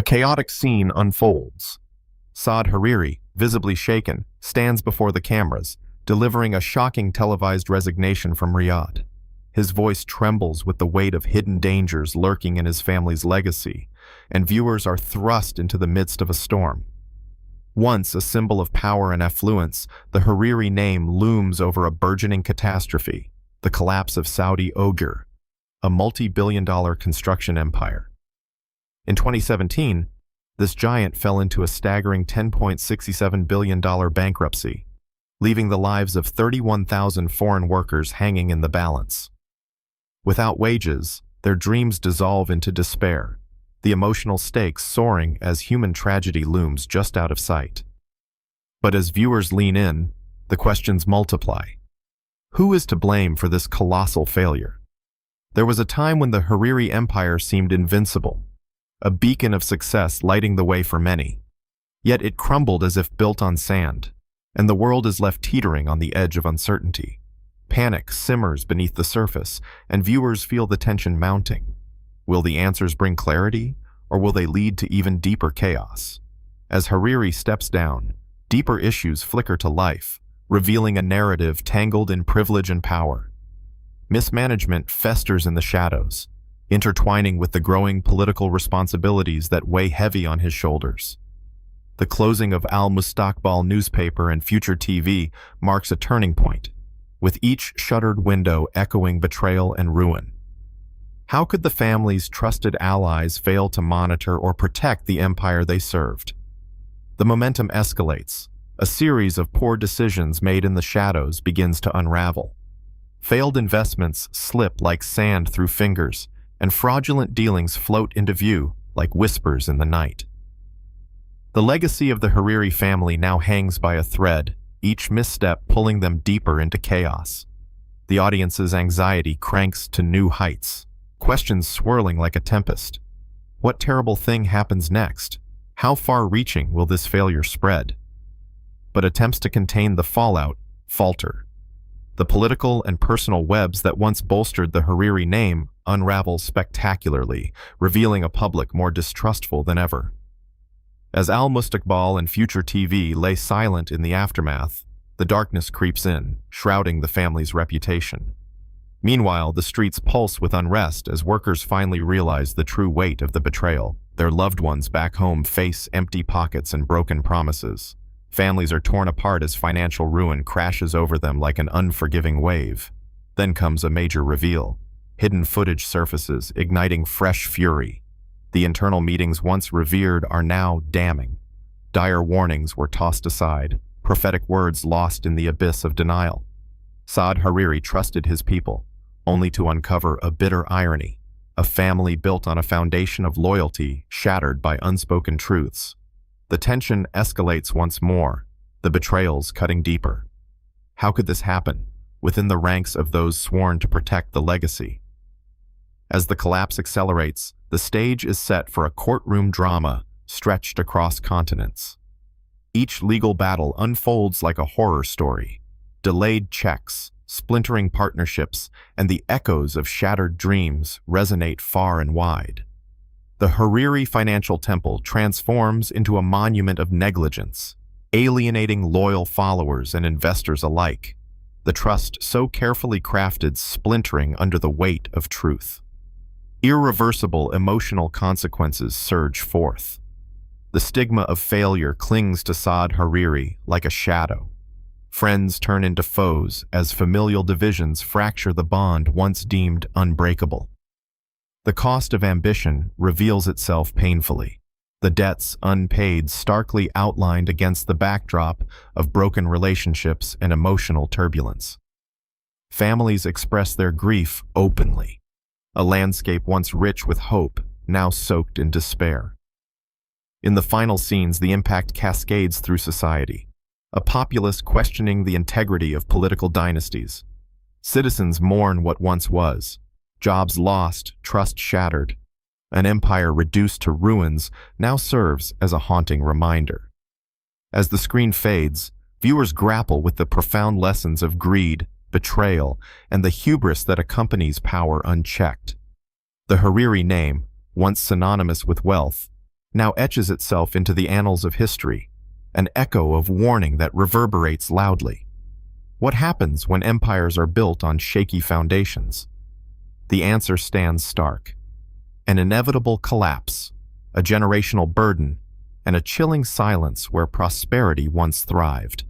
chaotic scene unfolds. Saad Hariri, visibly shaken, stands before the cameras, delivering a shocking televised resignation from Riyadh. His voice trembles with the weight of hidden dangers lurking in his family's legacy, and viewers are thrust into the midst of a storm. Once a symbol of power and affluence, the Hariri name looms over a burgeoning catastrophe, the collapse of Saudi Oger, a multi-billion-dollar construction empire. In 2017, this giant fell into a staggering $10.67 billion bankruptcy, leaving the lives of 31,000 foreign workers hanging in the balance. Without wages, their dreams dissolve into despair, the emotional stakes soaring as human tragedy looms just out of sight. But as viewers lean in, the questions multiply. Who is to blame for this colossal failure? There was a time when the Hariri Empire seemed invincible, a beacon of success lighting the way for many. Yet it crumbled as if built on sand, and the world is left teetering on the edge of uncertainty. Panic simmers beneath the surface, and viewers feel the tension mounting. Will the answers bring clarity, or will they lead to even deeper chaos? As Hariri steps down, deeper issues flicker to life, revealing a narrative tangled in privilege and power. Mismanagement festers in the shadows, intertwining with the growing political responsibilities that weigh heavy on his shoulders. The closing of Al-Mustaqbal newspaper and Future TV marks a turning point, with each shuttered window echoing betrayal and ruin. How could the family's trusted allies fail to monitor or protect the empire they served? The momentum escalates. A series of poor decisions made in the shadows begins to unravel. Failed investments slip like sand through fingers, and fraudulent dealings float into view like whispers in the night. The legacy of the Hariri family now hangs by a thread, each misstep pulling them deeper into chaos. The audience's anxiety cranks to new heights, questions swirling like a tempest. What terrible thing happens next? How far-reaching will this failure spread? But attempts to contain the fallout falter. The political and personal webs that once bolstered the Hariri name unravel spectacularly, revealing a public more distrustful than ever. As Al-Mustaqbal and Future TV lay silent in the aftermath, the darkness creeps in, shrouding the family's reputation. Meanwhile, the streets pulse with unrest as workers finally realize the true weight of the betrayal. Their loved ones back home face empty pockets and broken promises. Families are torn apart as financial ruin crashes over them like an unforgiving wave. Then comes a major reveal. Hidden footage surfaces, igniting fresh fury. The internal meetings once revered are now damning. Dire warnings were tossed aside, prophetic words lost in the abyss of denial. Saad Hariri trusted his people, only to uncover a bitter irony, a family built on a foundation of loyalty shattered by unspoken truths. The tension escalates once more, the betrayals cutting deeper. How could this happen, within the ranks of those sworn to protect the legacy? As the collapse accelerates, the stage is set for a courtroom drama stretched across continents. Each legal battle unfolds like a horror story. Delayed checks, splintering partnerships, and the echoes of shattered dreams resonate far and wide. The Hariri financial temple transforms into a monument of negligence, alienating loyal followers and investors alike, the trust so carefully crafted splintering under the weight of truth. Irreversible emotional consequences surge forth. The stigma of failure clings to Saad Hariri like a shadow. Friends turn into foes as familial divisions fracture the bond once deemed unbreakable. The cost of ambition reveals itself painfully, the debts unpaid starkly outlined against the backdrop of broken relationships and emotional turbulence. Families express their grief openly, a landscape once rich with hope, now soaked in despair. In the final scenes, the impact cascades through society, a populace questioning the integrity of political dynasties. Citizens mourn what once was. Jobs lost, trust shattered. An empire reduced to ruins now serves as a haunting reminder. As the screen fades, viewers grapple with the profound lessons of greed, betrayal, and the hubris that accompanies power unchecked. The Hariri name, once synonymous with wealth, now etches itself into the annals of history, an echo of warning that reverberates loudly. What happens when empires are built on shaky foundations? The answer stands stark. An inevitable collapse, a generational burden, and a chilling silence where prosperity once thrived.